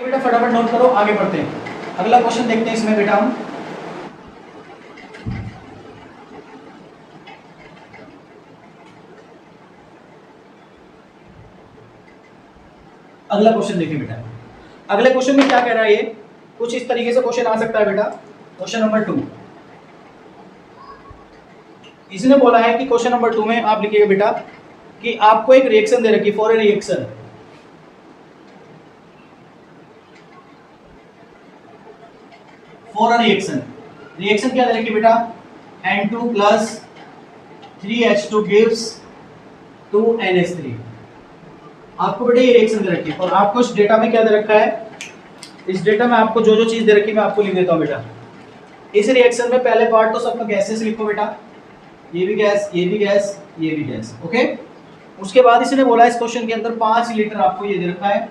बेटा फटाफट नोट करो, आगे बढ़ते हैं। अगला क्वेश्चन देखते हैं इसमें बेटा हम। अगला क्वेश्चन देखिए बेटा। अगले क्वेश्चन में क्या कह रहा है, ये कुछ इस तरीके से क्वेश्चन आ सकता है बेटा। क्वेश्चन नंबर 2 इसने बोला है कि क्वेश्चन नंबर 2 में आप लिखिएगा बेटा कि आपको एक रिएक्शन दे रखी, फॉर ए रिएक्शन रिएक्शन क्या दे रखी बेटा, N2 plus 3H2 gives 2NH3। आपको बेटा ये रिएक्शन दे रखी है और आपको इस डेटा में क्या दे रखा है, इस डेटा में आपको जो जो चीज दे रखी है मैं आपको लिख देता हूं बेटा। इस रिएक्शन में पहले पार्ट तो सबका गैसेस लिखो बेटा, ये भी गैस, ये भी गैस, ये भी गैस, ओके। उसके बाद इसने बोला इस क्वेश्चन के अंदर 5 लीटर आपको ये दे रखा है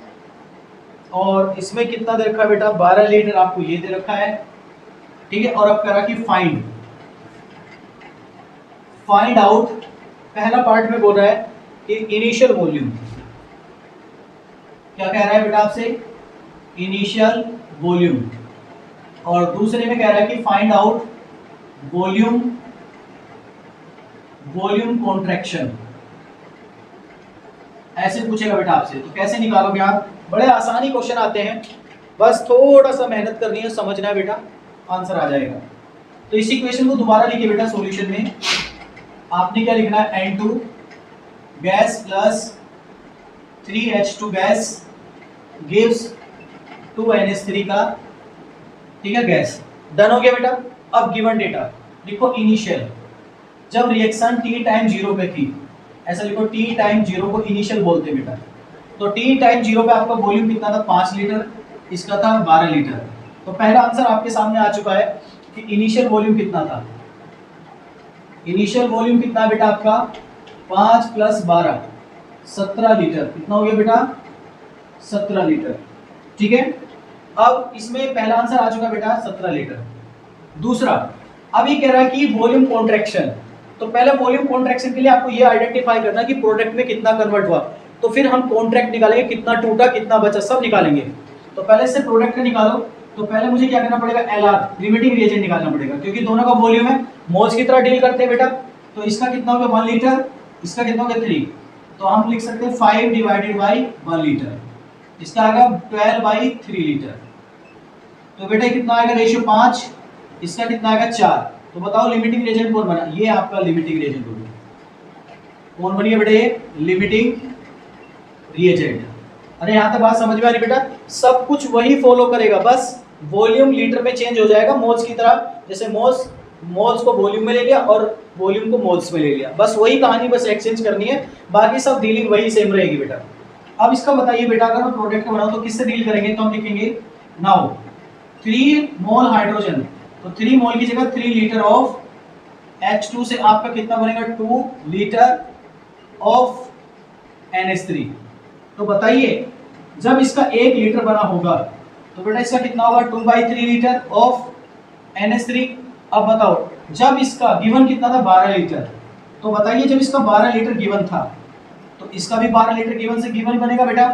और इसमें कितना दे रखा है बेटा, 12 लीटर आपको ये दे रखा है, ठीक है। और अब करा कि फाइंड आउट, पहला पार्ट में बोल रहा है कि इनिशियल वॉल्यूम, क्या कह रहा है बेटा आपसे, इनिशियल वॉल्यूम। और दूसरे में कह रहा है कि फाइंड आउट वॉल्यूम कॉन्ट्रैक्शन, ऐसे पूछेगा बेटा आपसे। तो कैसे निकालोगे आप, बड़े आसानी क्वेश्चन आते हैं, बस थोड़ा सा मेहनत करनी है, समझना है बेटा, आंसर आ जाएगा। तो इस इक्वेशन को दोबारा लिखिए बेटा। सॉल्यूशन में आपने क्या लिखना है, N2 gas plus 3H2 gas gives 2NH3 का, ठीक है, गैस। डन हो गया बेटा। अब गिवन डेटा लिखो, इनिशियल, जब रिएक्शन t टाइम 0 पे थी, ऐसा लिखो, t टाइम 0 को इनिशियल बोलते हैं बेटा। तो t टाइम 0 पे आपका वॉल्यूम कितना था, 5 लीटर, इसका था 12 लीटर। तो पहला आंसर आपके सामने आ चुका है कि इनिशियल वॉल्यूम कितना था। इनिशियल वॉल्यूम कितना है बेटा आपका, 5 प्लस 12 17 लीटर। कितना हो गया बेटा, 17 लीटर, ठीक है। अब इसमें पहला आंसर आ चुका बेटा 17 लीटर। दूसरा, अब ये कह रहा है कि वॉल्यूम कॉन्ट्रैक्शन। तो पहले वॉल्यूम कॉन्ट्रैक्शन के लिए आपको ये आइडेंटिफाई करना कि प्रोडक्ट में कितना कन्वर्ट हुआ, तो फिर हम कॉन्ट्रैक्ट निकालेंगे, कितना टूटा कितना बचा सब निकालेंगे। तो पहले से प्रोडक्ट का निकालो, तो पहले मुझे क्या करना पड़ेगा, LR लिमिटिंग रिएजेंट निकालना पड़ेगा, क्योंकि दोनों का वॉल्यूम है, मोल्स की तरह डील करते हैं बेटा। तो इसका कितना हो गया 1 लीटर, इसका कितना हो गया 3, तो हम लिख सकते हैं 5 डिवाइडेड बाई 1 लीटर, इसका आएगा 12 बाई 3 लीटर। तो बेटा कितना आएगा रेशियो 5, इसका कितना आएगा 4। तो बताओ लिमिटिंग रिएजेंट कौन बना, ये आपका लिमिटिंग रिएजेंट हो गया। कौन बनी है बेटा, ये लिमिटिंग रिएजेंट। अरे यहाँ तक बात समझ में आ रही बेटा, सब कुछ वही फॉलो करेगा, बस वॉल्यूम लीटर में चेंज हो जाएगा, मोल्स की तरह। जैसे मोल्स को वॉल्यूम में ले लिया और वॉल्यूम को मोल्स में ले लिया, बस वही कहानी, बस एक्सचेंज करनी है, बाकी सब डीलिंग वही सेम रहेगी बेटा। अब इसका बताइए बेटा, अगर मैं प्रोडक्ट को बनाऊं तो किससे डील करेंगे, तो हम लिखेंगे नाउ 3 मोल हाइड्रोजन, तो 3 मोल की जगह 3 लीटर ऑफ H2 से आपका कितना बनेगा, 2 लीटर ऑफ NH3। तो बताइए जब इसका 1 लीटर बना होगा तो बेटा इसका कितना होगा, 2/3 लीटर ऑफ NH3। अब बताओ जब इसका गिवन कितना था, 12 लीटर, तो बताइए जब इसका 12 लीटर गिवन था तो इसका भी 12 लीटर गिवन से गिवन बनेगा बेटा,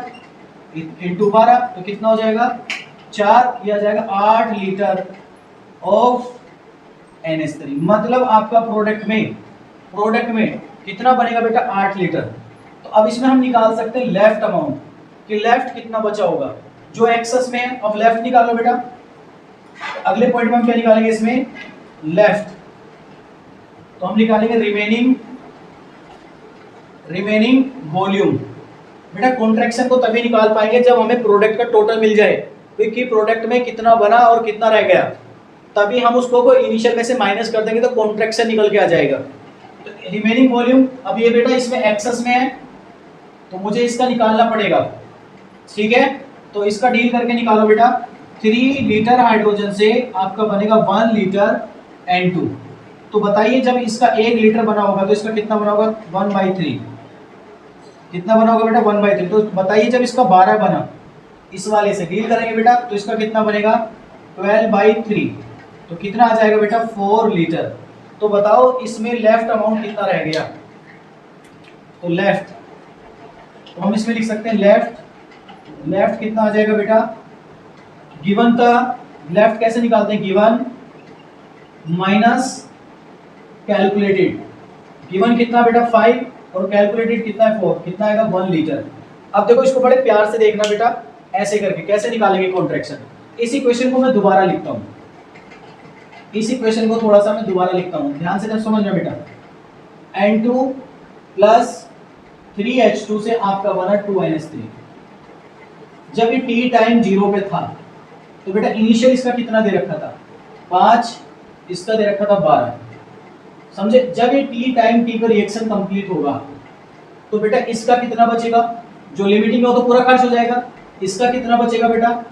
इंटू 12, तो कितना हो जाएगा 4, यह आ जाएगा 8 लीटर ऑफ NH3। मतलब आपका प्रोडक्ट में कितना बनेगा बेटा, 8 लीटर। तो अब इसमें हम निकाल सकते हैं लेफ्ट अमाउंट, कि लेफ्ट कितना बचा होगा, जो एक्सेस में है। अब लेफ्ट निकालो बेटा, अगले पॉइंट में हम क्या निकालेंगे, इसमें लेफ्ट, तो हम निकालेंगे रिमेनिंग वॉल्यूम। बेटा कॉन्ट्रैक्शन को तभी निकाल पाएंगे जब हमें प्रोडक्ट का टोटल मिल जाए, क्योंकि प्रोडक्ट में कितना बना और कितना रह गया, तभी हम उसको इनिशियल में से माइनस कर देंगे तो कॉन्ट्रैक्शन निकल के आ जाएगा। तो रिमेनिंग वॉल्यूम, अब ये बेटा इसमें एक्सेस में है तो मुझे इसका निकालना पड़ेगा, ठीक है। तो इसका डील करके निकालो बेटा, 3 लीटर हाइड्रोजन से आपका बनेगा 1 लीटर N2। तो बताइए जब इसका 1 लीटर बना होगा तो इसका कितना बना होगा, 1/3। कितना बना होगा बेटा, 1/3। तो बताइए जब इसका 12 बना, इस वाले से डील करेंगे बेटा, तो इसका कितना बनेगा, 12/3। तो कितना आ जाएगा बेटा, 4 लीटर। तो बताओ इसमें लेफ्ट अमाउंट कितना रह गया, तो लेफ्ट, तो हम इसमें लिख सकते हैं लेफ्ट कितना आ जाएगा बेटा, गिवन का लेफ्ट कैसे निकालते हैं, गिवन माइनस कैलकुलेटेड। गिवन कितना बेटा 5 और कैलकुलेटेड कितना है 4, कितना आएगा 1 लीटर। अब देखो इसको बड़े प्यार से देखना बेटा, ऐसे करके कैसे निकालेंगे कॉन्ट्रैक्शन। इस इक्वेशन को मैं दोबारा लिखता हूँ, इस इक्वेशन को थोड़ा सा मैं दोबारा लिखता हूँ, ध्यान से समझना बेटा। N2 प्लस 3H2 से आपका बना 2NH3। जब ये t टाइम 0 पे था तो बेटा इनिशियल इसका कितना दे रखा था 5, इसका दे रखा था 12, समझे। जब ये t टाइम t पर रिएक्शन कंप्लीट होगा तो बेटा इसका कितना बचेगा, जो लिमिटिंग है वो तो पूरा खर्च हो जाएगा, इसका कितना बचेगा बेटा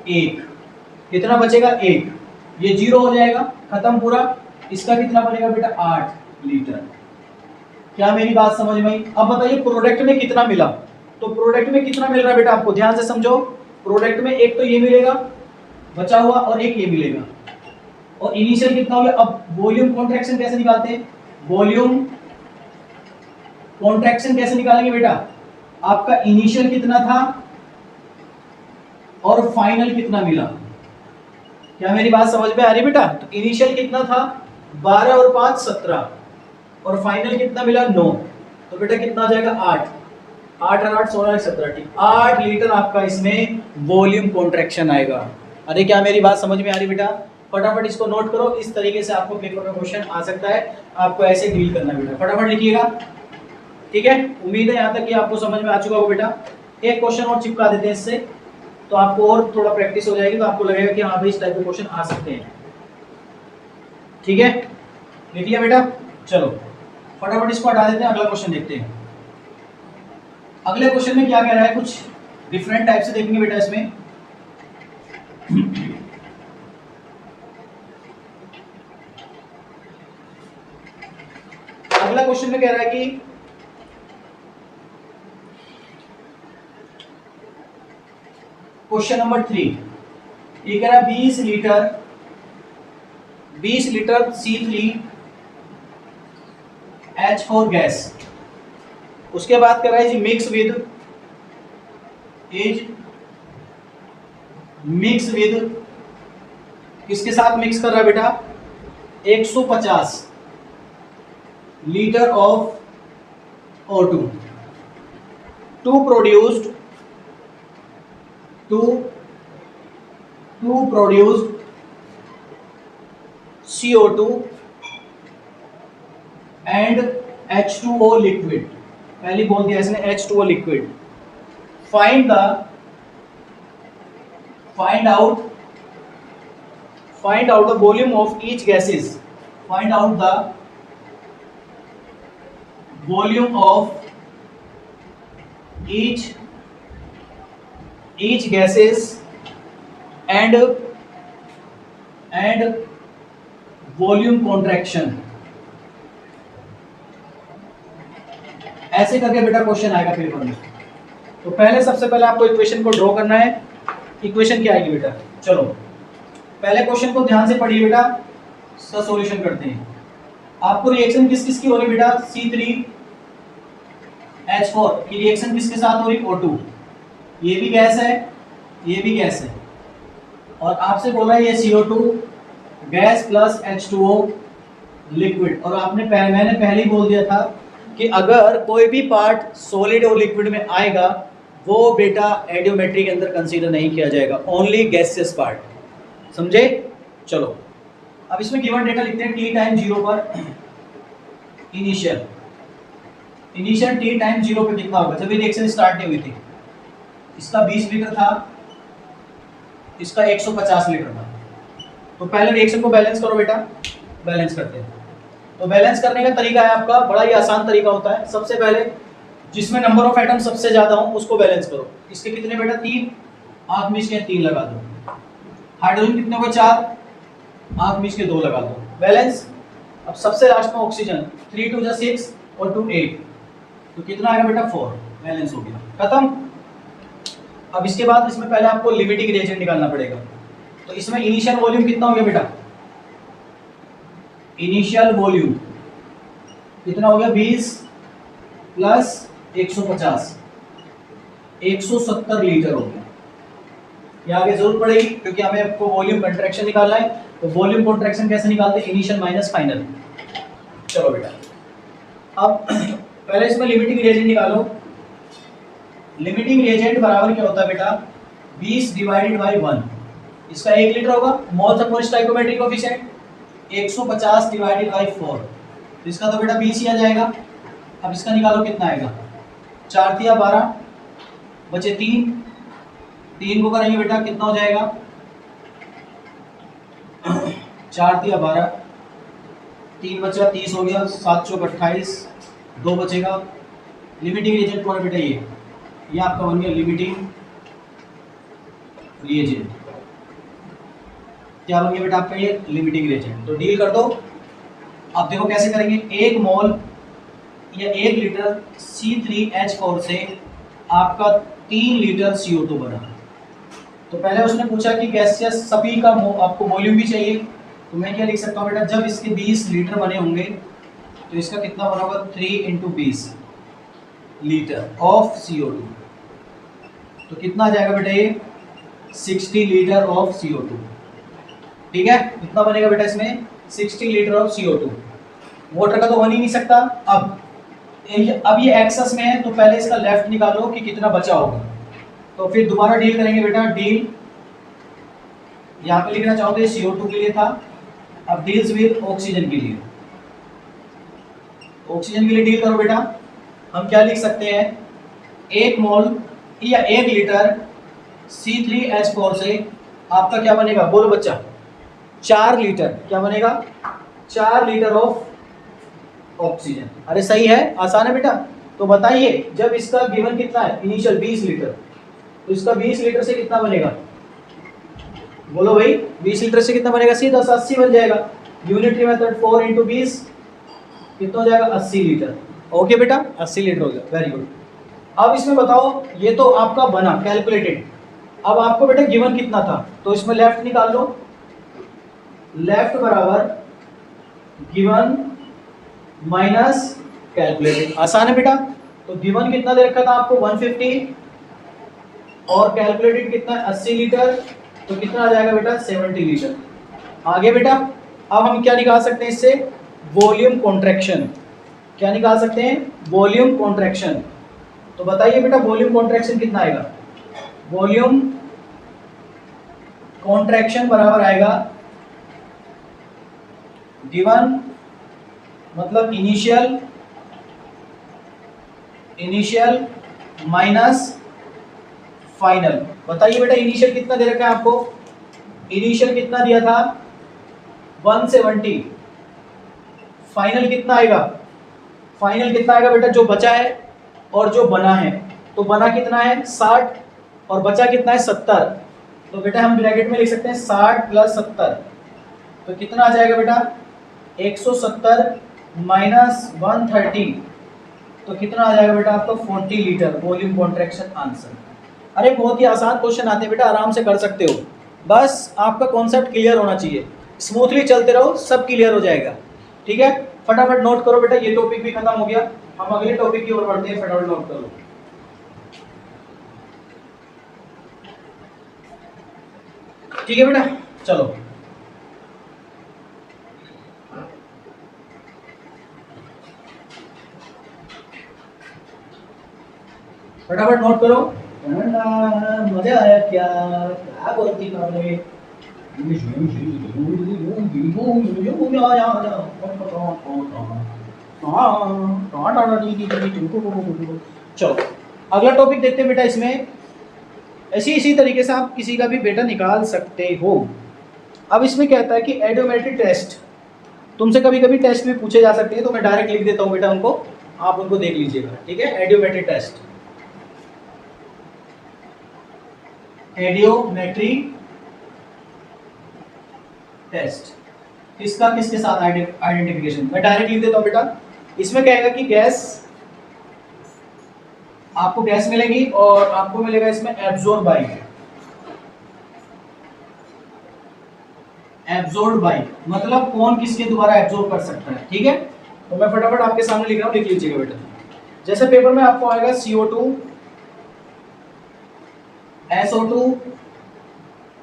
1, कितना बचेगा 1, ये 0 हो जाएगा, खत्म पूरा। इसका कितना बनेगा बेटा 8 लीटर। क्या मेरी बात समझ में आई? अब बताइए प्रोडक्ट में कितना मिला, तो प्रोडक्ट में कितना मिल रहा है बेटा आपको, ध्यान से समझो। प्रोडक्ट में एक तो ये मिलेगा बचा हुआ और एक ये मिलेगा, और इनिशियल कितना हो गया। अब वॉल्यूम कॉन्ट्रैक्शन कैसे निकालते हैं, वॉल्यूम कॉन्ट्रैक्शन कैसे निकालेंगे बेटा, आपका इनिशियल कितना था और फाइनल कितना मिला। क्या मेरी बात समझ में आ रही बेटा? तो इनिशियल कितना था 12 और 5 17 और फाइनल कितना मिला 9, तो बेटा कितना आ जाएगा 8 और 8 16 17, ठीक 8 लीटर आपका इसमें वॉल्यूम कॉन्ट्रैक्शन आएगा। अरे क्या मेरी बात समझ में आ रही बेटा? फटाफट इसको नोट करो, इस तरीके से आपको पेपर में क्वेश्चन आ सकता है, आपको ऐसे डील करना बेटा, फटाफट लिखिएगा, ठीक है। उम्मीद है यहाँ तक कि आपको समझ में आ चुका होगा बेटा। एक क्वेश्चन और चिपका देते हैं इससे, तो आपको और थोड़ा प्रैक्टिस हो जाएगी, तो आपको लगेगा कि हाँ भाई इस टाइप के क्वेश्चन आ सकते हैं, ठीक है। लिख लिया बेटा, चलो फटाफट इसको हटा देते हैं, अगला क्वेश्चन देखते हैं। अगले क्वेश्चन में क्या कह रहा है, कुछ डिफरेंट टाइप से देखेंगे बेटा इसमें। अगला क्वेश्चन में कह रहा है कि क्वेश्चन नंबर 3, ये कह रहा है 20 लीटर C3H4 गैस, उसके बाद कह रहा है जी मिक्स विद किसके साथ मिक्स कर रहा है बेटा 150 litre of O2 to produced CO2 and H2O liquid. पहले बोल दिया इसने H2O liquid. Find out the volume of each gases, find out the volume of each gases and volume contraction। ऐसे करके बेटा क्वेश्चन आएगा पेपर में। तो पहले सबसे पहले आपको इक्वेशन को ड्रॉ करना है। इक्वेशन क्या आएगी बेटा, चलो पहले क्वेश्चन को ध्यान से पढ़िए बेटा, इसका सॉल्यूशन करते हैं। आपको रिएक्शन किस किस की हो रही बेटा, C3H4 की रिएक्शन किसके साथ हो रही, O2, ये भी गैस है ये भी गैस है, और आपसे बोला है ये CO2 gas plus H2O liquid. और मैंने पहले ही बोल दिया था कि अगर कोई भी पार्ट सॉलिड और लिक्विड में आएगा वो बेटा एडियोमेट्री के अंदर कंसीडर नहीं किया जाएगा, ओनली गैसियस पार्ट, समझे। चलो अब इसमें गिवन डेटा लिखते हैं। t टाइम 0 पर इनिशियल t टाइम 0 पे कितना होगा, जब ये रिएक्शन स्टार्ट नहीं हुई थी। इसका 20 लीटर था, इसका 150 लीटर था। तो पहले रिएक्शन को बैलेंस करो बेटा, बैलेंस करते हैं। तो बैलेंस करने का तरीका है आपका, बड़ा ही आसान तरीका होता है। सबसे पहले जिसमें नंबर ऑफ एटम सबसे ज्यादा हो उसको बैलेंस करो। इसके कितने बेटा 3, आंख में इसके 3 लगा दो। हाइड्रोजन कितने हो गए 4, आंख में इसके 2 लगा दो, बैलेंस। अब सबसे लास्ट में ऑक्सीजन 3 2 6 और 2 8, तो कितना आएगा बेटा 4, बैलेंस हो गया, खत्म। अब इसके बाद इसमें पहले आपको लिमिटिंग रिएजेंट निकालना पड़ेगा। तो इसमें इनिशियल वॉल्यूम कितना हो गया बेटा, इनिशियल वॉल्यूम कितना हो गया 20 प्लस 150 170 लीटर हो गया। ये आगे जरूर पड़ेगी क्योंकि हमें आपको वॉल्यूम कंट्रैक्शन निकालना है। तो वॉल्यूम कंट्रैक्शन कैसे निकालते हैं? Initial minus final. चलो बेटा, अब पहले इसमें लिमिटिंग रिएजेंट निकालो। लिमिटिंग रिएजेंट बराबर क्या होता है बेटा? 20 डिवाइडेड बाई 1। इसका 1 लीटर होगा। Moles upon stoichiometric coefficient 150 divided by 4। तो इसका तो बेटा 20 ही आ जाएगा। अब इसका निकालो कितना आएगा? 4 तिया 12 बचे 3। 3 को करेंगे बेटा कितना हो जाएगा? 4 तिया 12, 3 बचा 30 हो गया, 7 चौक 28, 2 बचेगा। लिमिटिंग रिएजेंट कौन है बेटा? ये आपका बन गया लिमिटिंग रिएजेंट। क्या बन गया बेटा आपका? ये लिमिटिंग रिएजेंट। तो डील कर दो। अब देखो कैसे करेंगे। 1 मोल या 1 लीटर C3H4 से आपका 3 लीटर CO2 बना। तो पहले उसने पूछा कि गैसियस सभी का आपको वॉल्यूम भी चाहिए। तो मैं क्या लिख सकता हूँ बेटा? जब इसके 20 लीटर बने होंगे तो इसका कितना बना होगा? 3 × 20 लीटर ऑफ CO2। तो कितना आ जाएगा बेटा? ये 60 लीटर ऑफ CO2। ठीक है, कितना बनेगा बेटा इसमें? 60 लीटर ऑफ CO2। वाटर का तो बन ही नहीं सकता। अब ये एक्सेस में है तो पहले इसका लेफ्ट निकालो कि कितना बचा होगा। तो फिर दोबारा डील करेंगे बेटा। डील यहाँ पे लिखना चाहोगे CO2 के लिए था, अब डील्स विद ऑक्सीजन के लिए। ऑक्सीजन के लिए डील करो बेटा। हम क्या लिख सकते हैं? 1 मोल या 1 लीटर C3H4 से आपका क्या बनेगा? बोलो बच्चा। 4 लीटर। क्या बनेगा? 4 लीटर ऑफ ऑक्सीजन। अरे सही है, आसान है बेटा। तो बताइए, जब इसका गिवन कितना है? Initial 20 litre. तो इसका 20 लीटर से कितना बनेगा? बोलो भाई, 20 लीटर से कितना बनेगा? सीधा 80 बन जाएगा। यूनिटरी मेथड 4 × 20 कितना हो जाएगा? 80 लीटर। ओके बेटा, 80 लीटर हो गया। Very good. अब इसमें बताओ, ये तो आपका बना कैलकुलेटेड। अब आपको बेटा गिवन कितना था? तो इसमें लेफ्ट निकाल लो। लेफ्ट बराबर गिवन माइनस कैलकुलेटेड। आसान है बेटा। तो गिवन कितना दे रखा था आपको? 150 और कैलकुलेटेड कितना? 80 लीटर। तो कितना आ जाएगा बेटा? 70 लीटर। आगे बेटा, अब हम क्या निकाल सकते हैं इससे? Volume contraction. क्या निकाल सकते हैं? Volume contraction. तो बताइए बेटा, वॉल्यूम कॉन्ट्रैक्शन कितना आएगा? वॉल्यूम कॉन्ट्रैक्शन बराबर आएगा गिवन मतलब इनिशियल माइनस फाइनल। बताइए बेटा, इनिशियल कितना दे रखा है आपको? इनिशियल कितना दिया था? 170। फाइनल कितना आएगा? फाइनल कितना आएगा बेटा? जो बचा है और जो बना है। तो बना कितना है? 60 और बचा कितना है? 70। तो बेटा हम ब्रैकेट में लिख सकते हैं 60 + 70। तो कितना आ जाएगा बेटा? 170 माइनस 130। तो कितना आ जाएगा बेटा आपको? 40 लीटर। Volume contraction answer. अरे बहुत ही आसान क्वेश्चन आते हैं बेटा, आराम से कर सकते हो। बस आपका कॉन्सेप्ट क्लियर होना चाहिए। स्मूथली चलते रहो, सब क्लियर हो जाएगा। ठीक है, फटाफट नोट करो बेटा। ये टॉपिक भी खत्म हो गया, हम अगले टॉपिक की ओर बढ़ते हैं। फटाफट नोट करो। ठीक है बेटा, चलो फटाफट नोट करो। मजा आया क्या? क्या बोलती आपने? चलो अगला टॉपिक देखते हैं बेटा। इसमें इसी तरीके से आप किसी का भी बेटा निकाल सकते हो। अब इसमें कहता है कि एडियोमेट्रिक टेस्ट। तुमसे कभी कभी टेस्ट भी पूछे जा सकते हैं, तो मैं डायरेक्ट लिख देता हूँ बेटा उनको, आप उनको देख लीजिएगा। ठीक है, एडियोमेट्रिक टेस्ट। एडियोमेट्रिक टेस्ट किसका किसके साथ आइडेंटिफिकेशन। मैं डायरेक्ट लिख देता हूं बेटा। इसमें कहेगा कि गैस, आपको गैस मिलेगी और आपको मिलेगा इसमें एब्जॉर्ब बाई। एब्जॉर्ब बाई मतलब कौन किसके द्वारा एब्जॉर्ब कर सकता है। ठीक है, तो मैं फटाफट आपके सामने लिख रहा हूं, लिख लीजिएगा बेटा। जैसे पेपर में आपको आएगा CO2, SO2,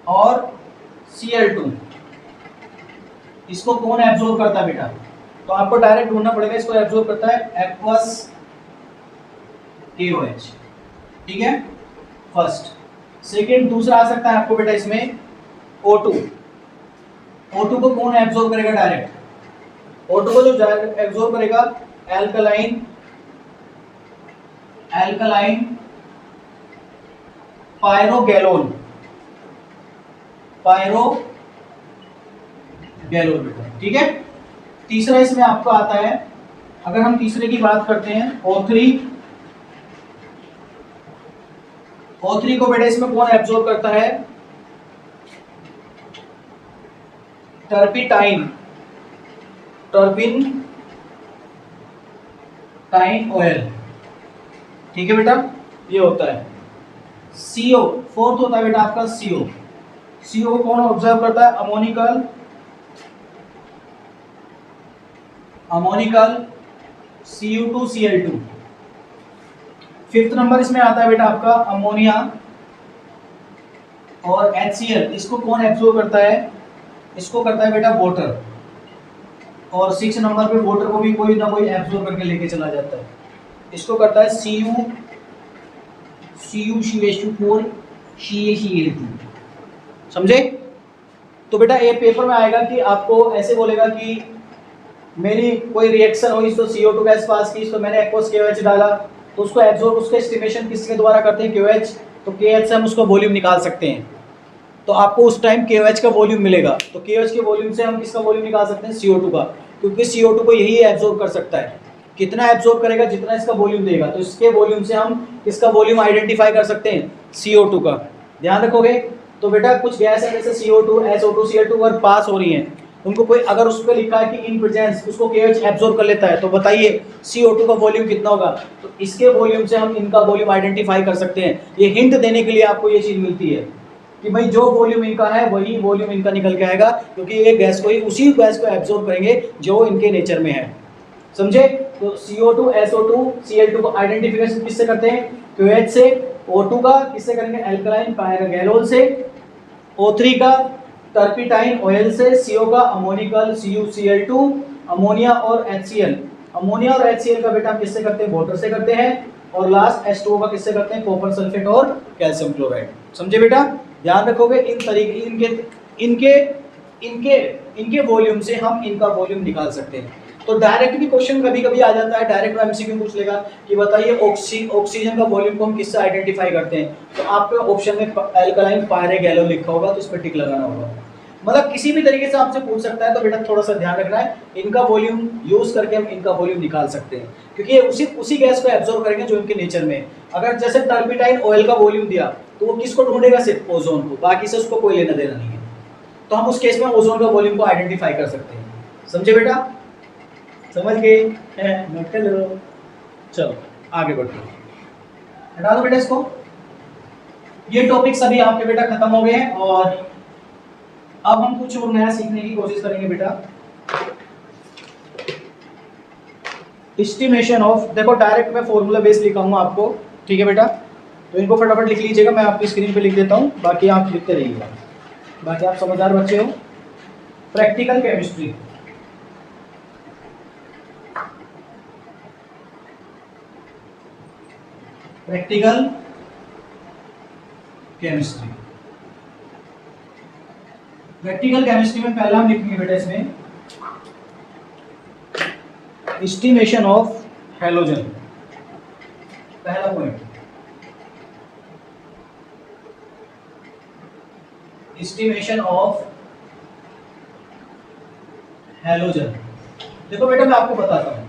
और Cl2, इसको कौन एब्जॉर्ब करता है बेटा? तो आपको डायरेक्ट ढूंढना पड़ेगा, इसको एब्जॉर्ब करता है एक्वस KOH, ठीक है, फर्स्ट। सेकेंड दूसरा आ सकता है आपको बेटा इसमें O2, O2 को कौन एब्जॉर्ब करेगा डायरेक्ट? O2 को जो एब्जॉर्ब करेगा एल्कलाइन पायरोगैलोन बेटा, ठीक है। तीसरा इसमें आपको आता है, अगर हम तीसरे की बात करते हैं O3 को बेटा इसमें कौन एब्जॉर्ब करता है? टर्पिटाइन ऑयल, ठीक है बेटा, ये होता है। CO फोर्थ होता है बेटा आपका CO को कौन ऑब्जर्व करता है? Ammoniacal Cu2Cl2। फिफ्थ नंबर इसमें आता है बेटा आपका अमोनिया और HCl, इसको कौन एब्जॉर्ब करता है? इसको करता है बेटा वाटर। और सिक्स नंबर पे वाटर को भी कोई ना कोई एब्जॉर्ब करके लेके चला जाता है, इसको करता है CuCH4 CaCl2, समझे? तो बेटा ये पेपर में आएगा कि आपको ऐसे बोलेगा कि मेरी कोई रिएक्शन हुई तो CO2 गैस पास की, तो मैंने एक्वस KOH डाला, तो उसको एब्जॉर्ब, उसका एस्टिमेशन किसके द्वारा करते हैं? KOH। तो KOH से हम उसको वॉल्यूम निकाल सकते हैं, तो आपको उस टाइम KOH का वॉल्यूम मिलेगा। तो KOH के वॉल्यूम से हम किसका वॉल्यूम निकाल सकते हैं? CO2 का, क्योंकि CO2 को यही एब्जॉर्ब कर सकता है। कितना एब्जॉर्ब करेगा? जितना इसका वॉल्यूम देगा। तो इसके वॉल्यूम से हम इसका वॉल्यूम आइडेंटिफाई कर सकते हैं, CO2 का। ध्यान रखोगे। तो बेटा कुछ गैस है जैसे CO2, SO2, Cl2 अगर पास हो रही हैं, उनको कोई अगर उस पर लिखा है कि इन प्रेजेंस, उसको KOH एब्जॉर्ब कर लेता है, तो बताइए CO2 का वॉल्यूम कितना होगा? तो इसके वॉल्यूम से हम इनका वॉल्यूम आइडेंटिफाई कर सकते हैं। ये हिंट देने के लिए आपको ये चीज मिलती है कि भाई जो वॉल्यूम इनका है वही वॉल्यूम इनका निकल के आएगा, क्योंकि ये गैस को ही उसी गैस को एब्जॉर्ब करेंगे जो इनके नेचर में है, समझे? तो CO2, SO2, Cl2 को आइडेंटिफिकेशन किससे करते हैं? KOH से। O2 का किससे करेंगे? एल्कलाइन पायरोगैलोन से। O3 का टर्पिटाइन ऑयल से। CO का अमोनिकल CuCl2, अमोनिया और HCl। अमोनिया और HCl का बेटा हम किससे करते हैं? वाटर से करते हैं। और लास्ट H2O का किससे करते हैं? कॉपर सल्फेट और कैल्शियम क्लोराइड, समझे बेटा? ध्यान रखोगे इन तरीके इनके वॉल्यूम से हम इनका वॉल्यूम निकाल सकते हैं। तो डायरेक्ट भी क्वेश्चन कभी कभी आ जाता है, डायरेक्ट एमसीक्यू पूछ लेगा कि बताइए ऑक्सीजन का वॉल्यूम को हम किससे आइडेंटिफाई करते हैं? तो आपके ऑप्शन में एल्कलाइन पायरोगैलोन लिखा होगा, तो उस पर टिक लगाना होगा। मतलब किसी भी तरीके से आपसे पूछ सकता है, तो बेटा थोड़ा सा ध्यान रखना है, इनका वॉल्यूम यूज करके हम इनका वॉल्यूम निकाल सकते हैं, क्योंकि ये उसी गैस को एब्जॉर्ब करेंगे जो इनके नेचर में है। अगर जैसे टर्पिटाइन ऑयल का वॉल्यूम दिया तो वो किसको ढूंढेगा? सिर्फ ओजोन को, बाकी से उसको कोई लेना देना नहीं है। तो हम उस केस में ओजोन का वॉल्यूम को आइडेंटिफाई कर सकते हैं, समझे बेटा? समझ गए? चलो आगे बढ़ते हैं, हटा दो बेटा इसको। ये टॉपिक सभी आपके बेटा खत्म हो गए हैं और अब हम कुछ और नया सीखने की कोशिश करेंगे बेटा। एस्टिमेशन ऑफ, देखो डायरेक्ट मैं फॉर्मूला बेस लिखाऊंगा आपको, ठीक है बेटा? तो इनको फटाफट लिख लीजिएगा, मैं आपकी स्क्रीन पे लिख देता हूँ, बाकी आप लिखते रहिएगा, बाकी आप समझदार बच्चे हो। Practical chemistry, practical chemistry, practical chemistry में पहला हम लिखेंगे बेटा इसमें एस्टिमेशन ऑफ हैलोजन। पहला पॉइंट एस्टिमेशन ऑफ हैलोजन। देखो बेटा मैं आपको बताता हूं,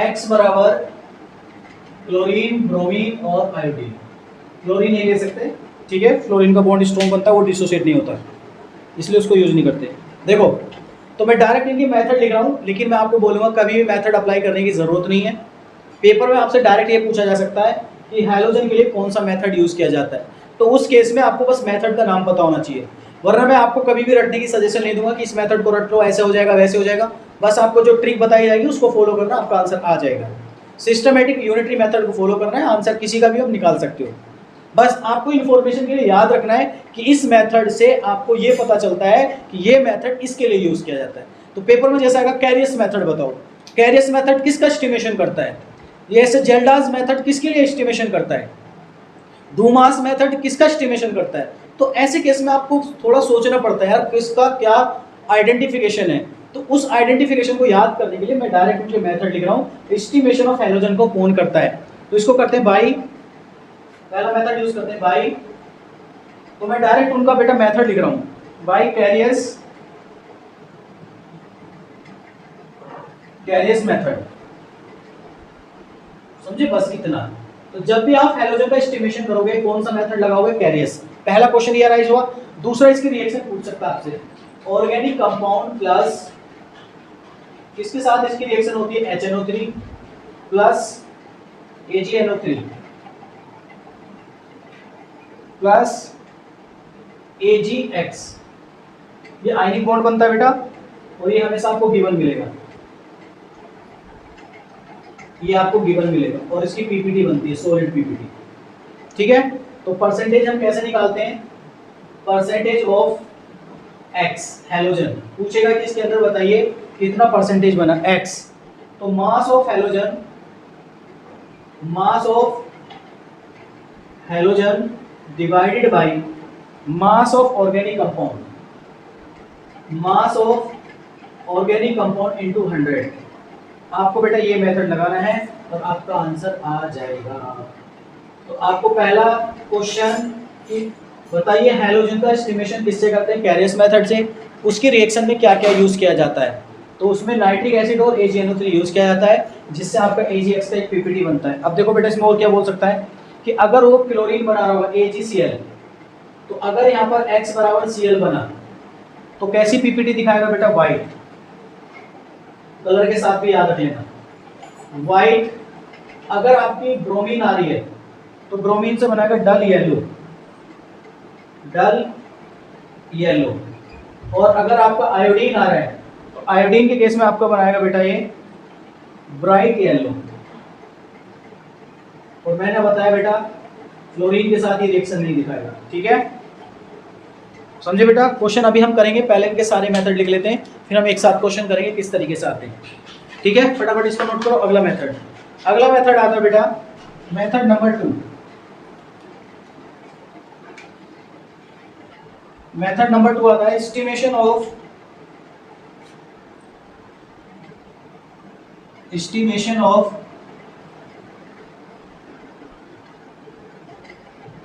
X बराबर क्लोरीन, ब्रोमीन और आयोडीन। क्लोरीन नहीं ले सकते, ठीक है? फ्लोरीन का बॉन्ड स्ट्रॉन्ग बनता है, वो डिसोसिएट नहीं होता, इसलिए उसको यूज नहीं करते। देखो तो मैं डायरेक्ट इनकी मेथड लिख रहा हूँ, लेकिन मैं आपको बोलूँगा कभी भी मेथड अप्लाई करने की ज़रूरत नहीं है। पेपर में आपसे डायरेक्ट ये पूछा जा सकता है कि हैलोजन के लिए कौन सा मेथड यूज़ किया जाता है, तो उस केस में आपको बस मेथड का नाम पता होना चाहिए, वरना मैं आपको कभी भी रटने की सजेशन नहीं दूंगा कि इस मेथड को रट लो, ऐसे हो जाएगा वैसे हो जाएगा। बस आपको जो ट्रिक बताई जाएगी उसको फॉलो करना, आपका आंसर आ जाएगा। सिस्टमेटिक यूनिटरी मेथड को फॉलो करना है, आंसर किसी का भी आप निकाल सकते हो, बस आपको इन्फॉर्मेशन के लिए याद रखना है कि इस मेथड से आपको ये पता चलता है कि ये मेथड इसके लिए यूज किया जाता है। तो पेपर में जैसा आएगा कैरियस मेथड बताओ, कैरियस मेथड किसका एस्टिमेशन करता है, ये ऐसे जेल्डास मेथड किसके लिए एस्टिमेशन करता है, डूमास मेथड किसका एस्टिमेशन करता है। तो ऐसे केस में आपको थोड़ा सोचना पड़ता है यार किसका क्या आइडेंटिफिकेशन है। तो उस आइडेंटिफिकेशन को याद करने के लिए मैं डायरेक्ट उनके मेथड लिख रहा हूँ। एस्टिमेशन ऑफ हैलोजन को कौन करता है, तो इसको करते हैं बाई, पहला मेथड यूज करते हैं बाई। तो मैं डायरेक्ट उनका बेटा मेथड लिख रहा हूं, बाई कैरियस मेथड, समझे, बस इतना। तो जब भी आप हैलोजन का एस्टिमेशन करोगे कौन सा मेथड लगाओगे, कैरियस। पहला क्वेश्चन ये राइज हुआ। दूसरा इसकी रिएक्शन पूछ सकता है आपसे, ऑर्गेनिक कंपाउंड प्लस किसके साथ इसकी रिएक्शन होती है, HNO3 plus AgNO3 plus AgX, ये आयनिक बॉन्ड बनता है बेटा, और ये हमेशा आपको गिवन मिलेगा, ये आपको गिवन मिलेगा, और इसकी पीपीटी बनती है, सॉलिड पीपीटी, ठीक है। तो परसेंटेज हम कैसे निकालते हैं, परसेंटेज ऑफ X हैलोजन, पूछेगा कि इसके अंदर बताइए कितना परसेंटेज बना X। तो mass of halogen divided by mass of organic compound into 100। आपको बेटा ये मेथड लगाना है और आपका आंसर आ जाएगा। तो आपको पहला क्वेश्चन कि बताइए हैलोजन का एस्टिमेशन किससे करते हैं, कैरियस मेथड से, उसकी रिएक्शन में क्या क्या यूज किया जाता है। तो उसमें नाइट्रिक एसिड और AgNO3 यूज किया जाता है, जिससे आपका AgX का एक पीपीटी बनता है। अब देखो बेटा इसमें और क्या बोल सकता है कि अगर वो क्लोरीन बना रहा होगा AgCl, तो अगर यहाँ पर X बराबर Cl बना तो कैसी पीपीटी दिखाएगा बेटा, व्हाइट कलर के साथ भी याद रख लेना, व्हाइट। अगर आपकी ब्रोमीन आ रही है तो ब्रोमीन से बनाएगा डल येलो, और अगर आपका आयोडीन आ रहा है तो आयोडीन के केस में आपका बनाएगा बेटा ये ब्राइट येलो। और मैंने बताया बेटा फ्लोरीन के साथ ये रिएक्शन नहीं दिखाएगा, ठीक है, समझे बेटा। क्वेश्चन अभी हम करेंगे, पहले इनके सारे मेथड लिख लेते हैं, फिर हम एक साथ क्वेश्चन करेंगे किस तरीके से आते हैं, ठीक है। फटाफट इसको नोट करो। अगला मेथड आता है बेटा मेथड नंबर 2। मेथड नंबर 2 आता है estimation of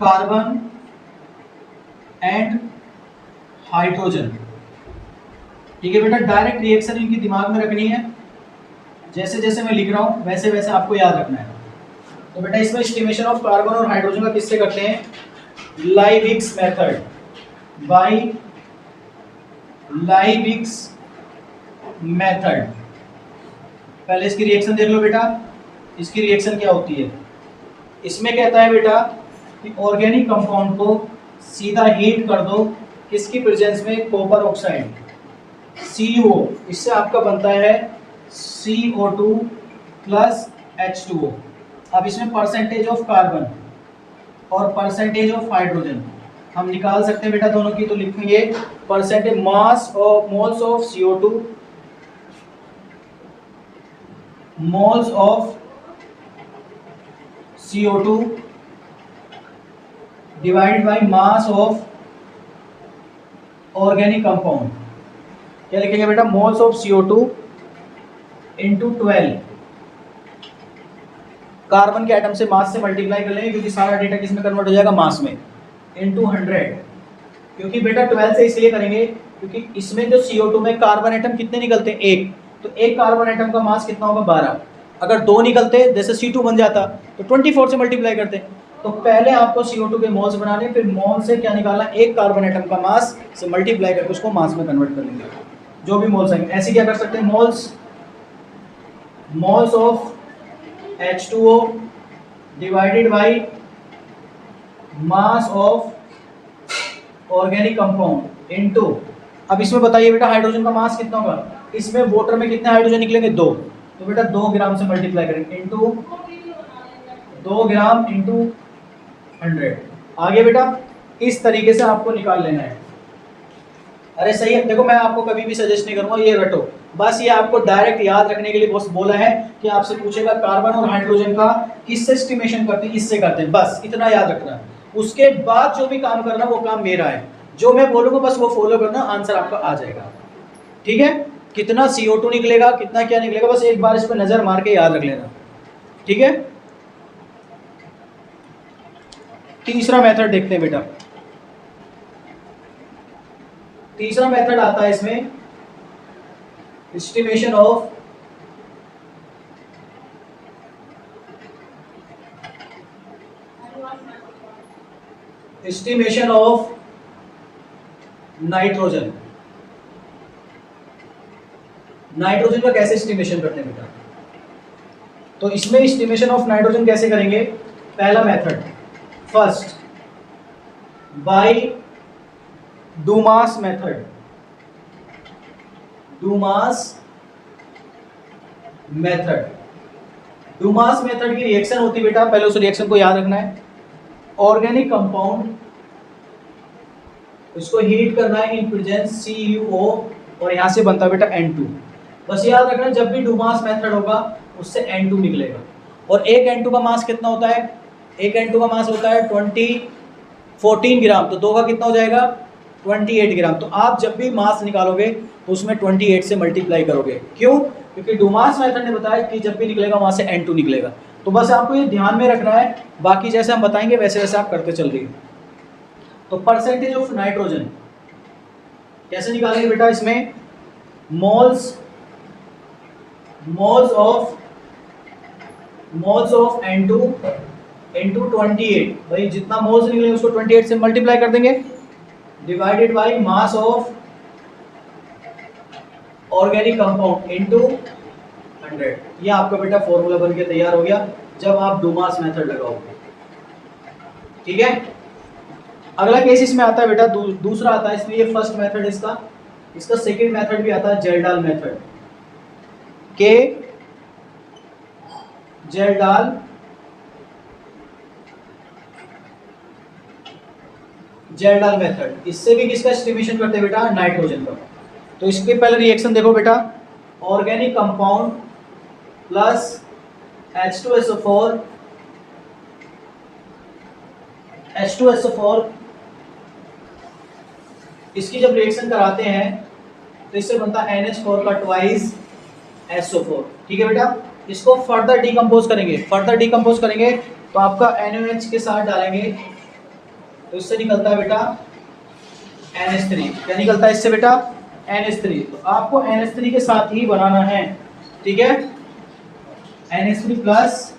carbon and hydrogen, ठीक है बेटा। डायरेक्ट रिएक्शन इनकी दिमाग में रखनी है, जैसे जैसे मैं लिख रहा हूं वैसे वैसे आपको याद रखना है। तो बेटा इसमें एस्टिमेशन ऑफ कार्बन और हाइड्रोजन का किससे करते हैं, लाइबिक्स मेथड, बाय लाइबिक्स मेथड। पहले इसकी रिएक्शन देख लो बेटा, इसकी रिएक्शन क्या होती है। इसमें कहता है बेटा कि ऑर्गेनिक कंपाउंड को सीधा हीट कर दो, किसकी प्रेजेंस में, कॉपर ऑक्साइड CuO, इससे आपका बनता है CO2 प्लस H2O। अब इसमें परसेंटेज ऑफ कार्बन और परसेंटेज ऑफ हाइड्रोजन हम निकाल सकते हैं बेटा दोनों की। तो लिखेंगे percentage mass of moles of CO2 divided by mass of organic compound. क्या लिखेंगे बेटा, moles of CO2 into 12, carbon के एटम से मास से मल्टीप्लाई कर लेंगे क्योंकि सारा डेटा किसमें कन्वर्ट हो जाएगा, मास में, इंटू 100। क्योंकि बेटा 12 से इसलिए करेंगे क्योंकि इसमें जो CO2 में कार्बन एटम कितने निकलते हैं, एक, तो एक कार्बन एटम का मास कितना होगा, 12। अगर 2 निकलते जैसे C2 बन जाता तो 24 से मल्टीप्लाई करते। तो पहले आपको CO2 के मोल्स बनाने, फिर मोल से क्या निकालना, एक कार्बन एटम का मास से मल्टीप्लाई करके उसको मास में कन्वर्ट कर लेंगे, जो भी मोल्स आएंगे। ऐसे क्या कर सकते हैं, moles of H2O divided by mass of organic compound into, अब इसमें बताइए बेटा हाइड्रोजन का मास कितना होगा, इसमें वाटर में कितने हाइड्रोजन निकलेंगे, 2, तो बेटा 2 ग्राम से मल्टीप्लाई करेंगे, इनटू 2 ग्राम इंटू 100, आगे बेटा इस तरीके से आपको निकाल लेना है। अरे सही है, देखो मैं आपको कभी भी सजेस्ट नहीं करूंगा ये रटो, बस ये आपको डायरेक्ट याद रखने के लिए बस बोला है कि आपसे पूछेगा कार्बन और हाइड्रोजन का किससे एस्टिमेशन करते हैं, इससे करते हैं, बस इतना याद रखना है। उसके बाद जो भी काम करना वो काम मेरा है, जो मैं बोलूंगा बस वो फॉलो करना, आंसर आपका आ जाएगा। ठीक है, कितना CO2 निकलेगा, कितना क्या निकलेगा, बस एक बार इस पर नजर मार के याद रख लेना। ठीक है, तीसरा मेथड देखते हैं बेटा। तीसरा मेथड आता है इसमें एस्टिमेशन ऑफ नाइट्रोजन। नाइट्रोजन का कैसे एस्टिमेशन करते हैं बेटा? तो इसमें एस्टिमेशन ऑफ नाइट्रोजन कैसे करेंगे? पहला method, first by Dumas method. Dumas method की रिएक्शन होती है बेटा, पहले उस रिएक्शन को याद रखना है। ऑर्गेनिक कंपाउंड, इसको हीट करना है इन प्रेजेंस CuO और यहां से बनता है बेटा N2। बस याद रखना जब भी डूमास मेथड होगा उससे N2 निकलेगा। और एक N2 का मास कितना होता है? एक N2 का मास होता है 14 ग्राम, तो 2 का कितना हो जाएगा? 28 ग्राम। तो आप जब भी मास निकालोगे तो उसमें 28 से मल्टीप्लाई करोगे। क्यों? क्योंकि डूमास मेथड ने बताया कि जब भी निकलेगा वहां से N2 निकलेगा। तो बस आपको ये ध्यान में रखना है, बाकी जैसे हम बताएंगे वैसे वैसे आप करते चल रही। तो परसेंटेज ऑफ नाइट्रोजन कैसे निकालेंगे बेटा? इसमें मोल्स ऑफ N2 इंटू 28, भाई जितना मोल्स निकले उसको 28 से मल्टीप्लाई कर देंगे, divided by mass of organic compound into 100। ये आपका बेटा फॉर्मूला बन के तैयार हो गया जब आप डूमास मेथड लगाओगे। ठीक है, अगला केस इसमें आता है बेटा, दूसरा आता है इसमें, ये फर्स्ट मेथड इसका सेकंड मेथड भी आता है जेल्डाल मेथड। के जेल्डाल मेथड, इससे भी किसका एस्टिमेशन करते हैं बेटा? नाइट्रोजन का। तो इसके पहले रिएक्शन देखो बेटा, ऑर्गेनिक कंपाउंड प्लस H2SO4 इसकी जब रिएक्शन कराते हैं तो इससे बनता है NH4 का ट्वाइस SO4। ठीक है बेटा, इसको फर्दर डिकम्पोज करेंगे तो आपका NaOH के साथ डालेंगे तो इससे निकलता है बेटा NH3। क्या निकलता है इससे बेटा? NH3। तो आपको NH3 के साथ ही बनाना है। ठीक है, NH3 प्लस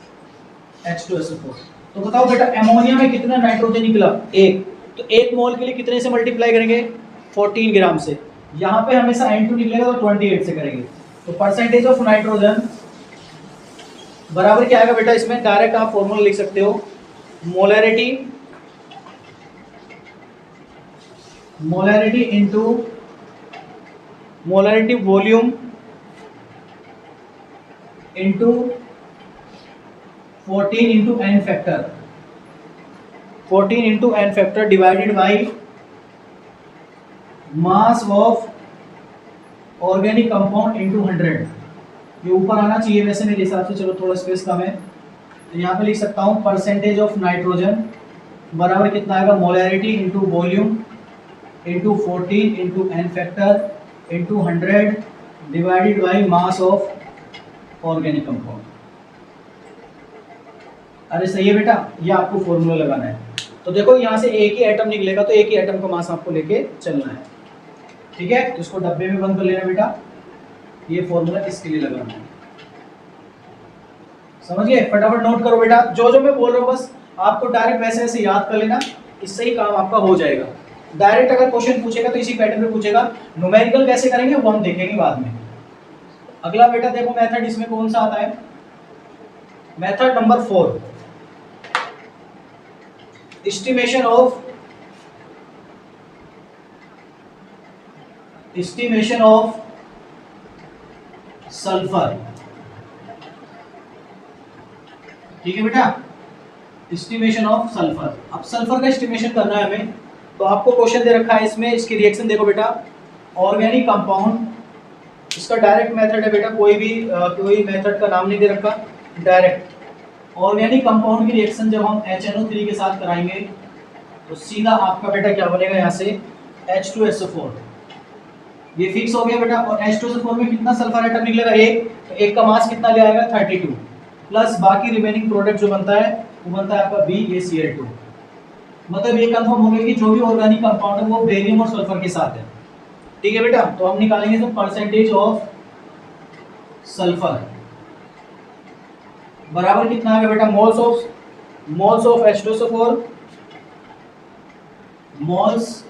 H2SO4। तो बताओ बेटा अमोनिया में कितना नाइट्रोजन निकला? 1। तो 1 मोल के लिए कितने से मल्टीप्लाई करेंगे? 14 ग्राम से। यहाँ पे हमेशा N2 निकलेगा तो 28 से करेंगे। तो परसेंटेज ऑफ नाइट्रोजन बराबर क्या आएगा बेटा? इसमें डायरेक्ट आप फॉर्मूला लिख सकते हो, molarity into molarity volume into 14 into N factor divided by mass of organic compound into 100। ये ऊपर आना चाहिए वैसे मेरे हिसाब से, चलो थोड़ा स्पेस कम है तो यहाँ पे लिख सकता हूँ परसेंटेज ऑफ नाइट्रोजन बराबर कितना आएगा? Molarity into volume into 14 into N factor into 100 divided by mass of organic compound. अरे सही है बेटा, ये आपको फॉर्मूला लगाना है। तो देखो यहाँ से एक ही एटम निकलेगा तो एक ही एटम का मास आपको लेके चलना है। ठीक है, तो इसको डब्बे में बंद कर लेना बेटा, ये फॉर्मूला इसके लिए लगाना है। समझ गए? फटाफट नोट करो बेटा, जो जो मैं बोल रहा हूँ बस आपको डायरेक्ट वैसे वैसे याद कर लेना, इससे ही काम आपका हो जाएगा। डायरेक्ट अगर क्वेश्चन पूछेगा तो इसी पैटर्न में पूछेगा। न्यूमेरिकल कैसे करेंगे वो हम देखेंगे बाद में। अगला बेटा देखो मेथड इसमें कौन सा आता है? Method number 4, estimation of sulphur. ठीक है बेटा, एस्टिमेशन ऑफ सल्फर। अब सल्फर का एस्टिमेशन करना है हमें, तो आपको क्वेश्चन दे रखा है इसमें, इसकी रिएक्शन देखो बेटा। ऑर्गेनिक कंपाउंड, इसका डायरेक्ट मेथड है बेटा, कोई मेथड का नाम नहीं दे रखा, डायरेक्ट। ऑर्गेनिक कंपाउंड की रिएक्शन जब हम HNO3 के साथ कराएंगे तो सीधा आपका बेटा क्या बनेगा, यहाँ से H2SO4, ये फिक्स हो गया बेटा। और H2SO4 में कितना सल्फर एटम निकलेगा, एक, तो एक का मास कितना ले आएगा 32, प्लस बाकी रिमेनिंग प्रोडक्ट जो बनता है वो बनता है आपका BaCl2। मतलब ये कंफर्म हो गया कि जो भी ऑर्गेनिक कंपाउंड है वो बेरियम और सल्फर के साथ है। ठीक है बेटा, तो हम निकालेंगे तो परसेंटेज ऑफ सल्फर बराबर कितना आएगा बेटा, मोल्स ऑफ H2SO4, मोल्स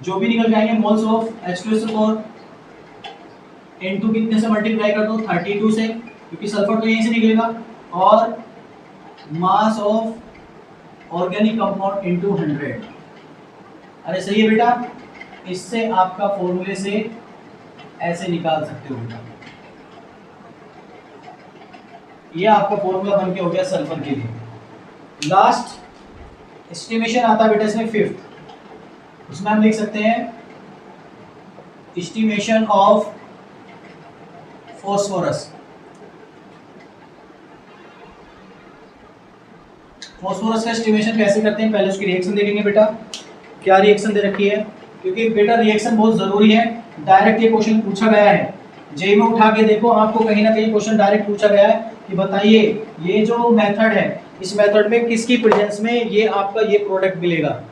जो भी निकल जाएंगे मोल्स ऑफ H2SO4 इनटू कितने से मल्टीप्लाई कर दो, 32 से, क्योंकि सल्फर तो यहीं से निकलेगा, और mass of organic compound into 100। अरे सही है बेटा, इससे आपका फॉर्मूले से ऐसे निकाल सकते हो बेटा। ये आपका फॉर्मूला बन के हो गया सल्फर के लिए। लास्ट एस्टिमेशन आता है बेटा इसमें 5th, उसमें हम लिख सकते हैं एस्टिमेशन ऑफ फॉस्फोरस। फॉस्फोरस का एस्टिमेशन कैसे करते हैं, पहले उसकी रिएक्शन देखेंगे बेटा, क्या रिएक्शन दे रखी है, क्योंकि बेटा रिएक्शन बहुत जरूरी है। डायरेक्ट ये क्वेश्चन पूछा गया है, जेई में उठा के देखो, आपको कहीं ना कहीं क्वेश्चन डायरेक्ट पूछा गया है कि बताइए ये जो मेथड है, इस मेथड में किसकी प्रेजेंस में ये आपका ये प्रोडक्ट मिलेगा,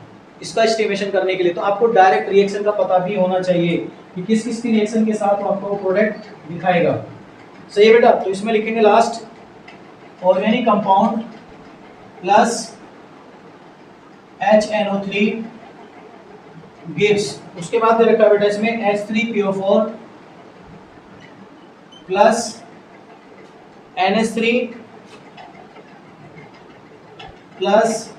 इसका एस्टिमेशन करने के लिए तो आपको डायरेक्ट रिएक्शन का पता भी होना चाहिए कि किस किस की रिएक्शन के साथ आपको प्रोडक्ट दिखाएगा। सही है बेटा, तो इसमें लिखेंगे last organic compound plus HNO3 gives, उसके बाद दे रखा है बेटा इसमें H3PO4 plus NH3 plus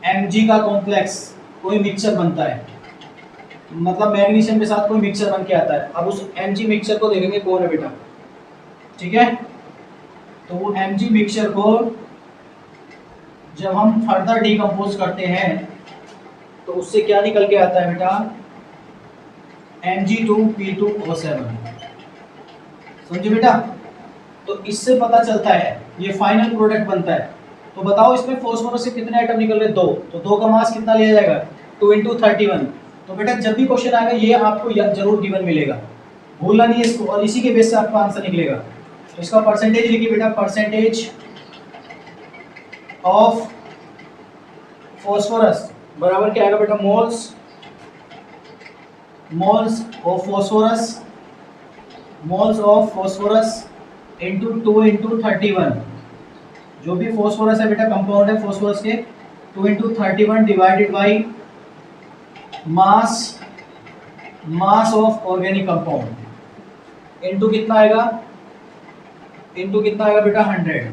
Mg का कॉम्प्लेक्स, कोई मिक्सचर बनता है, मतलब मैग्नीशियम के साथ कोई मिक्सचर बन के आता है। अब उस Mg मिक्सचर को देखेंगे कौन है बेटा, ठीक है, तो वो Mg मिक्सचर को जब हम फर्दर डिकम्पोज करते हैं तो उससे क्या निकल के आता है बेटा, Mg2P2O7, समझे बेटा। तो इससे पता चलता है ये फाइनल प्रोडक्ट बनता है। तो बताओ इसमें फॉस्फोरस से कितने आइटम निकल रहे, 2, तो 2 का मास कितना लिया जाएगा, 2 × 31। तो बेटा जब भी क्वेश्चन आएगा ये आपको जरूर गिवन मिलेगा, भूलना नहीं है इसको, और इसी के बेस से आपका आंसर निकलेगा। तो इसका परसेंटेज लिखिए बेटा, परसेंटेज ऑफ फॉस्फोरस बराबर क्या आएगा बेटा, मोल्स ऑफ फॉस्फोरस इनटू 2 × 31। जो भी फॉस्फोरस है बेटा, कंपाउंड है फॉस्फोरस के, 2 × 31 divided by mass of organic compound into कितना आएगा, बेटा 100।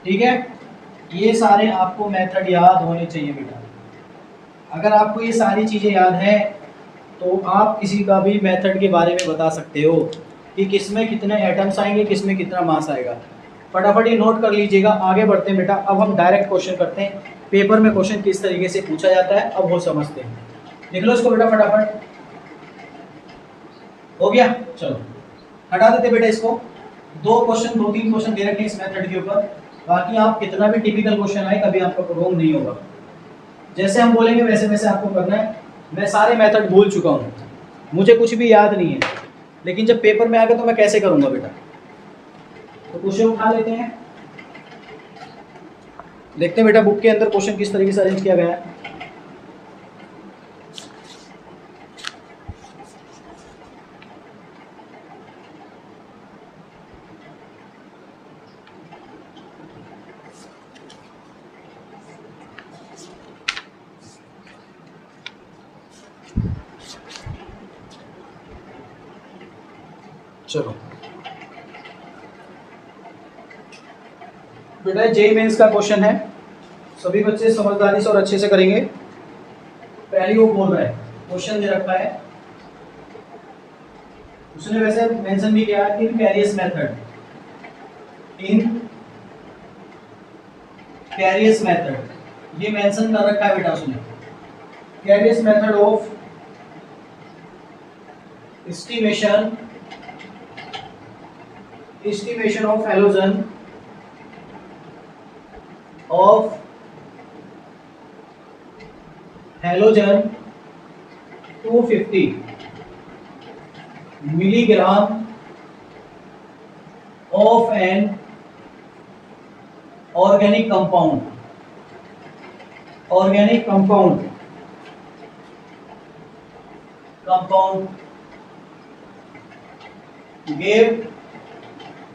ठीक है, ये सारे आपको मेथड याद होने चाहिए बेटा। अगर आपको ये सारी चीज़ें याद हैं तो आप किसी का भी मेथड के बारे में बता सकते हो कि किसमें कितने एटम्स आएंगे, किसमें कितना मास आएगा। फटाफट ये नोट कर लीजिएगा। आगे बढ़ते हैं बेटा, अब हम डायरेक्ट क्वेश्चन करते हैं, पेपर में क्वेश्चन किस तरीके से पूछा जाता है अब वो समझते हैं। लिख लो इसको बेटा फटाफट, हो गया, चलो हटा देते बेटा इसको। 2-3 क्वेश्चन दे रखे इस मेथड के ऊपर, बाकी आप कितना भी टिपिकल क्वेश्चन आए कभी आपका प्रॉब्लम नहीं होगा। जैसे हम बोलेंगे वैसे वैसे आपको करना है। मैं सारे मेथड भूल चुका हूँ, मुझे कुछ भी याद नहीं है, लेकिन जब पेपर में आ गया तो मैं कैसे करूँगा बेटा। तो क्वेश्चन उठा लेते हैं, देखते हैं बेटा बुक के अंदर क्वेश्चन किस तरीके से अरेंज किया गया है। चलो बेटा जेईई मेंस का क्वेश्चन है, सभी बच्चे समझदारी से और अच्छे से करेंगे। पहली वो बोल रहा है, क्वेश्चन दे रखा है, उसने वैसे मेंशन भी किया in Carius method, in Carius method, ये मेंशन कर रखा है बेटा उसने, Carius method of estimation of halogen of halogen 250 milligram of an organic compound gave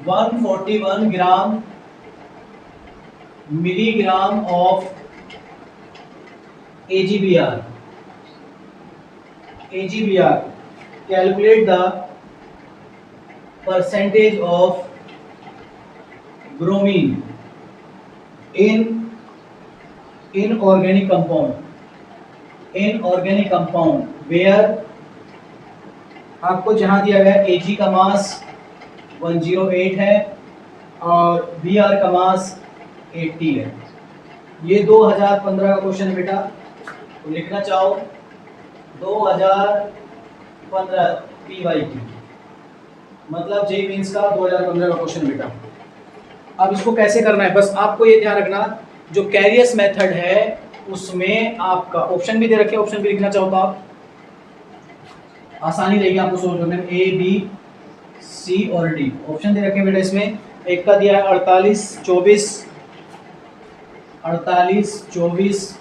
141 milligram of AgBr. Calculate the percentage of bromine in inorganic compound where आपको जहां दिया गया Ag का मास 108 है और Br का मास 80 है। ये 2015 का क्वेश्चन है बेटा, तो लिखना चाहो 2015 PYQ, मतलब जेईई मेंस का 2015 का क्वेश्चन बेटा। अब इसको कैसे करना है, बस आपको ये ध्यान रखना, जो कैरियस मेथड है उसमें आपका ऑप्शन भी दे रखे, ऑप्शन भी लिखना चाहो तो आप आसानी रहेगी आपको सोल्व करने में। A, B, C और D ऑप्शन दे रखे बेटा इसमें। एक का दिया है 48 24,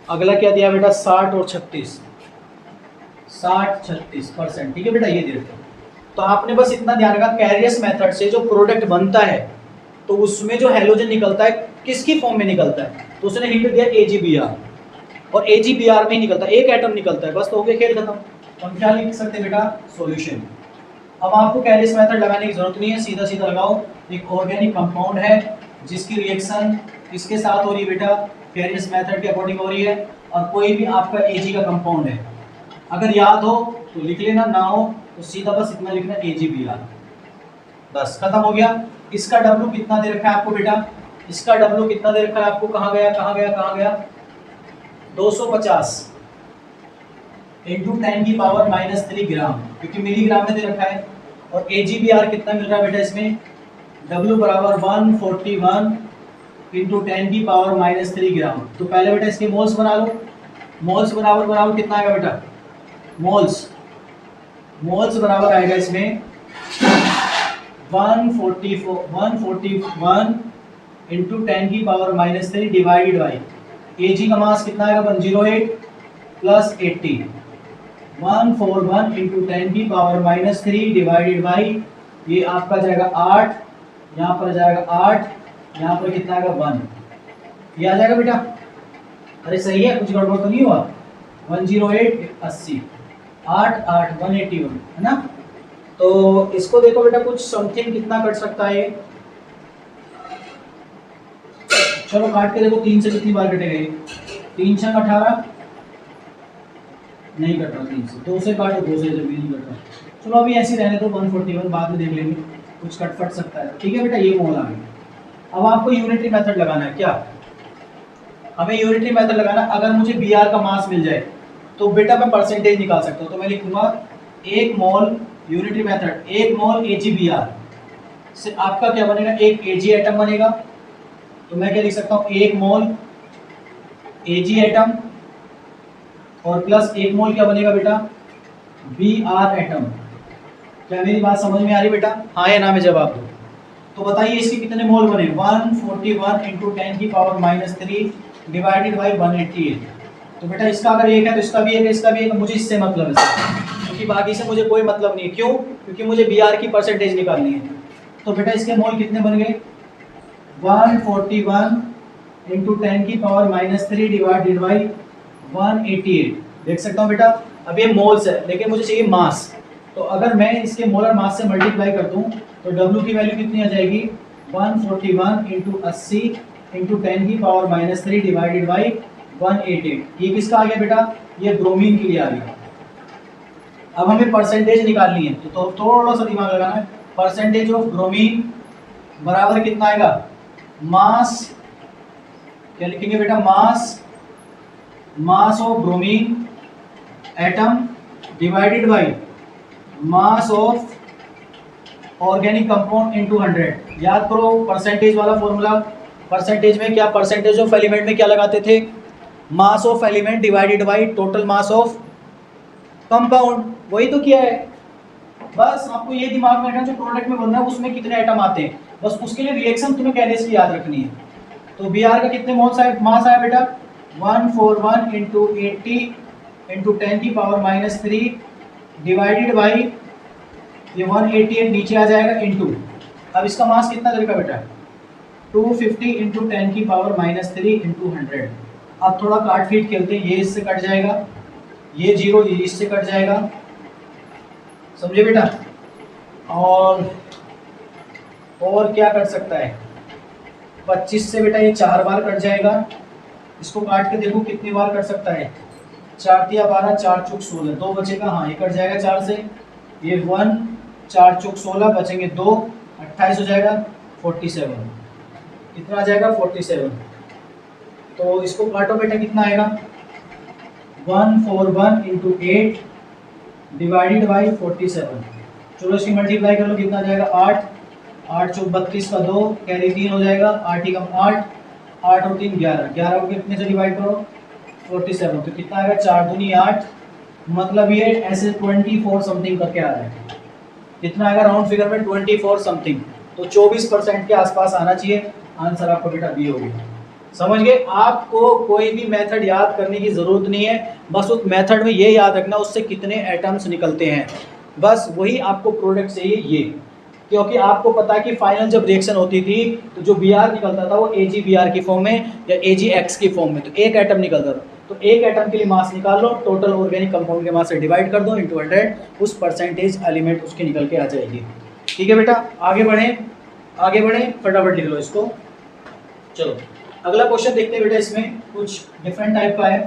अगला क्या दिया बेटा 60 और 36, 60-36%, ठीक है बेटा, ये दे रखे। तो आपने बस इतना ध्यान रखा, कैरियस मेथड से जो प्रोडक्ट बनता है तो उसमें जो हैलोजन निकलता है किसकी फॉर्म में निकलता है, तो उसने हिंट दिया AgBr, और AgBr में ही निकलता है, एक एटम निकलता है, बस तो हो गया खेल खत्म। तो हम क्या लिख सकते हैं बेटा, सॉल्यूशन। अब आपको कैरियस मेथड लगाने की जरूरत नहीं है, सीधा सीधा लगाओ। एक ऑर्गेनिक कंपाउंड है जिसकी रिएक्शन किसके साथ हो रही है बेटा, कैरियस मेथड के अकॉर्डिंग हो रही है, और कोई भी आपका Ag का कंपाउंड है, अगर याद हो तो लिख लेना, ना हो तो सीधा बस इतना लिखना AgBr, बस खत्म हो गया। इसका W कितना दे रखा है आपको बेटा, इसका W कितना दे रखा है आपको, कहाँ गया 250 इंटू 10 की पावर -3 ग्राम, क्योंकि मिलीग्राम में दे रखा है। और AgBr कितना मिल रहा है बेटा इसमें, W बराबर 141 इंटू 10 की पावर -3 ग्राम। तो पहले बेटा इसके मोल्स बना लो, मोल्स बराबर कितना आएगा बेटा, मोल्स बराबर आएगा इसमें 141 इंटू 10 की पावर -3 डिवाइडेड बाई Ag का मास कितना आएगा 108 प्लस 80, 141 इंटू 10 की पावर -3 डिवाइडेड बाई, ये आपका जाएगा 8, यहाँ पर जाएगा 8, यहाँ पर कितना आएगा 1, ये आ जाएगा बेटा। अरे सही है, कुछ गड़बड़ तो नहीं हुआ। 108 80 8 8 181 है ना। तो इसको देखो बेटा, कुछ समथिंग कितना कट सकता है, चलो काट के देखो 3 से कितनी बार कटेगा, 3 छंग 18 नहीं कट रहा, 3 से 2 से काटो, 2 से जब भी नहीं कट रहा। चलो अभी ऐसे रहने दो, 141 बाद में देख लेंगे, कुछ कट फट सकता है, ठीक है बेटा। ये मोल आ गया। अब आपको यूनिटरी मेथड लगाना है, क्या हमें यूनिटरी मेथड लगाना। अगर मुझे Br का मास मिल जाए तो बेटा मैं परसेंटेज निकाल सकता हूँ, तो मैं लिखूंगा 1 मोल, यूनिटरी मेथड 1 मोल AgBr से आपका क्या बनेगा, एक Ag एटम बनेगा। तो मैं क्या लिख सकता हूँ, 1 मोल Ag एटम और प्लस 1 मोल क्या बनेगा बेटा, Br एटम। क्या मेरी बात समझ में आ रही बेटा, हाँ या ना में जवाब दो। तो बताइए इसके कितने मोल बने, 141 इंटू 10 की पावर -3 डिवाइडेड बाई 188। तो बेटा इसका अगर 1 है तो इसका भी 1 है, इसका भी 1 है, मुझे इससे मतलब है, क्योंकि बाकी से मुझे कोई मतलब नहीं है। क्यों, क्योंकि मुझे Br की परसेंटेज निकालनी है। तो बेटा इसके मोल कितने बन गए, 141 इंटू 10 की पावर -3 डिवाइडेड बाई 188। देख सकता हूँ बेटा, अब ये मोल्स है लेकिन मुझे चाहिए मास। तो अगर मैं इसके मोलर मास से मल्टीप्लाई कर दूं तो W की वैल्यू कितनी आ जाएगी, 141 इंटू 80 इंटू 10 की पावर -3 डिवाइडेड बाई 188। ये किसका आ गया बेटा, ये ब्रोमीन के लिए आ गया। अब हमें परसेंटेज निकालनी है, तो थोड़ा सा दिमाग लगाना है। परसेंटेज ऑफ ब्रोमीन बराबर कितना आएगा, मास क्या लिखेंगे बेटा, mass of bromine atom divided by mass of organic compound into 100। याद करो परसेंटेज वाला फॉर्मूला, परसेंटेज में क्या, परसेंटेज ऑफ एलिमेंट में क्या लगाते थे, mass of element divided by total mass of compound, वही तो किया है। बस आपको ये दिमाग में रखना जो प्रोडक्ट में बन रहा है उसमें कितने आइटम आते हैं, बस उसके लिए रिएक्शन तुम्हें कैरेक्टरिस्टिक याद रखनी है। तो Br का कितने मास आया बेटा, 141 इंटू 80 इंटू 10⁻³ डिवाइडेड बाई ये 188 नीचे आ जाएगा इंटू, अब इसका मास कितना करेगा बेटा, 250 इंटू 10⁻³ इंटू 100। अब थोड़ा काट फीट खेलते हैं, ये इससे कट जाएगा, ये 0 इससे कट जाएगा, समझे बेटा। और क्या कट सकता है, 25 से बेटा ये 4 बार कट जाएगा, इसको काट के देखो कितनी बार कट सकता है, 4 तिया 12, 4 चौक 16, 2 बचेगा, हाँ ये कट जाएगा 4 से, ये 1, 4 चौक 16 बचेंगे 2, 28 हो जाएगा, 47 कितना आ जाएगा, 47। तो इसको काटो बेटा, कितना आएगा, 141 इंटू 8 डिवाइडेड बाई 47। चलो इसकी मल्टीप्लाई कर लो, कितना आ जाएगा, 8, 8 चौक 32 का 2 कैरी 3 हो जाएगा, 8 ही कम 8, 8 और 3 11, 11 को कितने से डिवाइड करो, 47, तो कितना आएगा, 4 दूनी 8, मतलब ये ऐसे 24 समथिंग करके आ रहा है, कितना आएगा राउंड फिगर में 24 समथिंग, तो 24% के आसपास आना चाहिए, आंसर आपको बेटा बी हो गया। समझ गए, आपको कोई भी मेथड याद करने की जरूरत नहीं है, बस उस मेथड में ये याद रखना उससे कितने एटम्स निकलते हैं, बस वही आपको प्रोडक्ट चाहिए ये, क्योंकि आपको पता है कि फाइनल जब रिएक्शन होती थी तो जो Br निकलता था वो AgBr की फॉर्म में या AgX की फॉर्म में, तो एक एटम निकलता था, तो एक एटम के लिए मास निकाल लो, टोटल ऑर्गेनिक कंपाउंड के मास से डिवाइड कर दो इंटू 100, उस परसेंटेज एलिमेंट उसकी निकल के आ जाएगी। ठीक है बेटा, आगे बढ़े फटाफट लिख लो इसको। चलो अगला क्वेश्चन देखते हैं बेटा, इसमें कुछ डिफरेंट टाइप का है,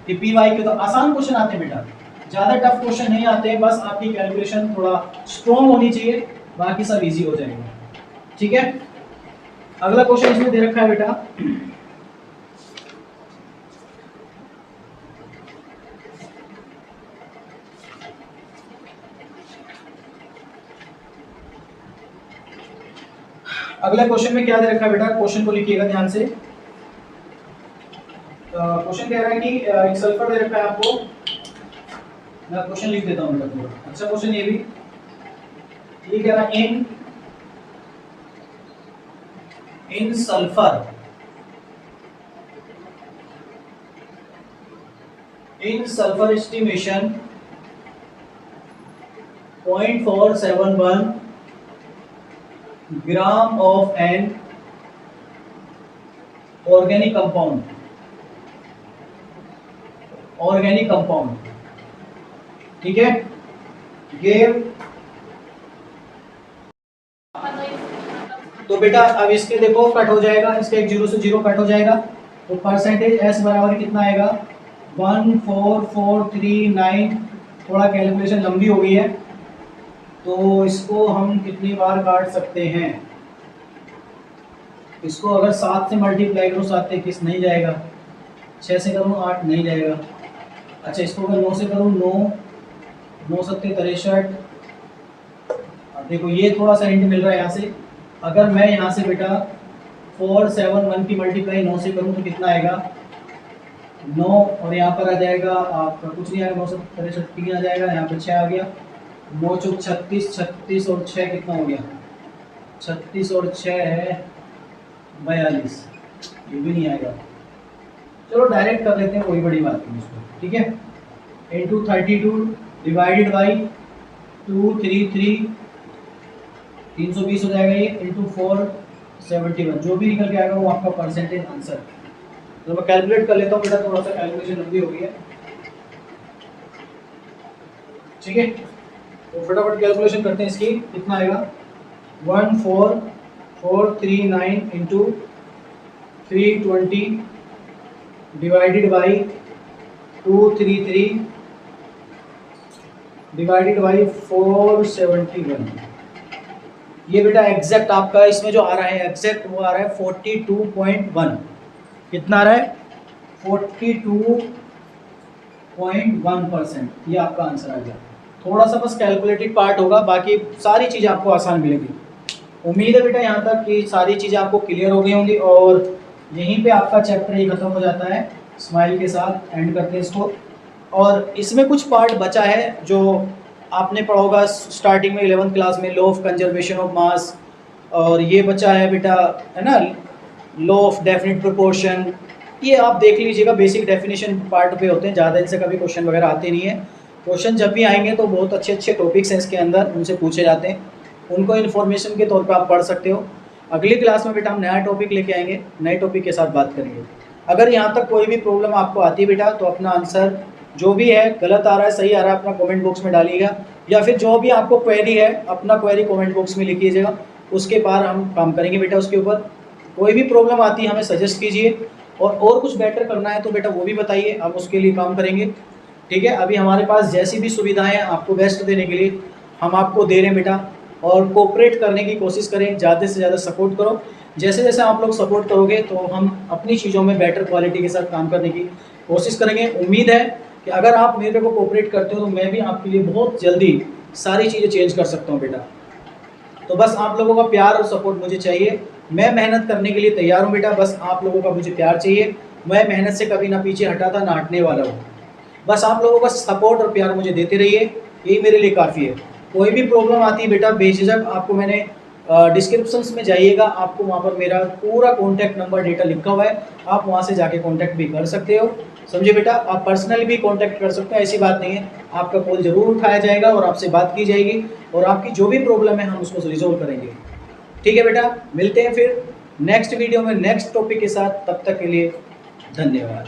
कि PY के तो आसान क्वेश्चन आते हैं बेटा, ज़्यादा टफ क्वेश्चन नहीं आते हैं, बस आपकी कैलकुलेशन थोड़ा स्ट्रॉन्ग होनी चाहिए, बाकी सब इजी हो जाएगा। ठीक है, अगला क्वेश्चन इसमें दे रखा है बेटा, अगला क्वेश्चन में क्या दे रखा है बेटा, क्वेश्चन को लिखिएगा ध्यान से। क्वेश्चन कह रहा है कि एक सल्फर दे रखा है आपको, मैं क्वेश्चन लिख देता हूँ बेटा पूरा, अच्छा क्वेश्चन ये भी, ये कह रहा है in sulphur estimation 0.471 gram of an organic compound, ठीक है, गेव, तो बेटा अब इसके देखो कट हो जाएगा, इसके एक 0 से 0 कट हो जाएगा, तो परसेंटेज S बराबर कितना आएगा, 14439, थोड़ा कैलकुलेशन लंबी हो गई है, तो इसको हम कितनी बार काट सकते हैं, इसको अगर 7 से मल्टीप्लाई करो, 7 से 21 नहीं जाएगा, 6 से करूँ 8 नहीं जाएगा, अच्छा इसको अगर 9 से करूँ 9, 9 7 63, देखो ये थोड़ा सा हिंट मिल रहा है यहाँ से, अगर मैं यहाँ से बेटा 471 की मल्टीप्लाई 9 से करूँ तो कितना आएगा, 9 और यहाँ पर आ जाएगा आपका कुछ नहीं आएगा, 9 से 63 3 आ जाएगा, यहाँ पर 6 आ गया, 9 चौक 36, 36 और 6 कितना हो गया, 36 और 6 है 42, ये भी नहीं आएगा, चलो डायरेक्ट कर लेते हैं, कोई बड़ी बात नहीं इसको, ठीक है, इंटू 32 डिवाइडेड बाई 233, 320 हो जाएगा ये, इंटू 471, जो भी निकल के आएगा वो आपका परसेंटेज आंसर। तो मैं कैलकुलेट कर लेता हूँ बेटा, थोड़ा सा कैलकुलेशन लंबी हो गई है, ठीक है, तो फटाफट कैलकुलेशन करते हैं इसकी, कितना आएगा, 14439 into 320 divided by 233 divided by 471, ये बेटा एग्जैक्ट आपका इसमें जो आ रहा है एग्जैक्ट वो आ रहा है 42.1, कितना आ रहा है 42.1%, ये आपका आंसर आ गया। थोड़ा सा बस कैलकुलेटेड पार्ट होगा, बाकी सारी चीज़ें आपको आसान मिलेगी। उम्मीद है बेटा यहाँ तक कि सारी चीज़ें आपको क्लियर हो गई होंगी, और यहीं पे आपका चैप्टर ये खत्म हो जाता है। स्माइल के साथ एंड करते हैं इसको। और इसमें कुछ पार्ट बचा है जो आपने पढ़ा होगा स्टार्टिंग में 11th क्लास में, law of conservation of mass, और ये बचा है बेटा, है ना, लॉ ऑफ डेफिनेट प्रोपोर्शन। ये आप देख लीजिएगा, बेसिक डेफिनेशन पार्ट पे होते हैं, ज़्यादा इनसे कभी क्वेश्चन वगैरह आते नहीं है। क्वेश्चन जब भी आएंगे तो बहुत अच्छे अच्छे टॉपिक्स हैं इसके अंदर, उनसे पूछे जाते हैं, उनको इन्फॉर्मेशन के तौर पे आप पढ़ सकते हो। अगली क्लास में बेटा हम नया टॉपिक लेके आएंगे, नए टॉपिक के साथ बात करेंगे। अगर यहाँ तक कोई भी प्रॉब्लम आपको आती है बेटा, तो अपना आंसर जो भी है, गलत आ रहा है सही आ रहा है, अपना कमेंट बॉक्स में डालिएगा, या फिर जो भी आपको क्वेरी है अपना क्वेरी कमेंट बॉक्स में लिख लीजिएगा, उसके बाद हम काम करेंगे बेटा उसके ऊपर। कोई भी प्रॉब्लम आती है हमें सजेस्ट कीजिए, और कुछ बेटर करना है तो बेटा वो भी बताइए, हम उसके लिए काम करेंगे। ठीक है, अभी हमारे पास जैसी भी सुविधाएं हैं आपको बेस्ट देने के लिए हम आपको दे रहे हैं बेटा, और कोऑपरेट करने की कोशिश करें, ज़्यादा से ज़्यादा सपोर्ट करो। जैसे जैसे आप लोग सपोर्ट करोगे तो हम अपनी चीज़ों में बेटर क्वालिटी के साथ काम करने की कोशिश करेंगे। उम्मीद है कि अगर आप मेरे को कोऑपरेट करते हो तो मैं भी आपके लिए बहुत जल्दी सारी चीज़ें चेंज कर सकता हूँ बेटा। तो बस आप लोगों का प्यार और सपोर्ट मुझे चाहिए। मैं मेहनत करने के लिए तैयार हूँ बेटा, बस आप लोगों का मुझे प्यार चाहिए। मैं मेहनत से कभी ना पीछे हटा था, ना हटने वाला हूँ। बस आप लोगों का सपोर्ट और प्यार मुझे देते रहिए, यही मेरे लिए काफ़ी है। कोई भी प्रॉब्लम आती है बेटा, बेझिझक आपको मैंने डिस्क्रिप्शंस में जाइएगा, आपको वहाँ पर मेरा पूरा कॉन्टैक्ट नंबर डेटा लिखा हुआ है, आप वहाँ से जाके कॉन्टैक्ट भी कर सकते हो। समझे बेटा, आप पर्सनली भी कॉन्टैक्ट कर सकते हो, ऐसी बात नहीं है। आपका कॉल ज़रूर उठाया जाएगा और आपसे बात की जाएगी, और आपकी जो भी प्रॉब्लम है हम उसको रिजोल्व करेंगे। ठीक है बेटा, मिलते हैं फिर नेक्स्ट वीडियो में नेक्स्ट टॉपिक के साथ। तब तक के लिए धन्यवाद।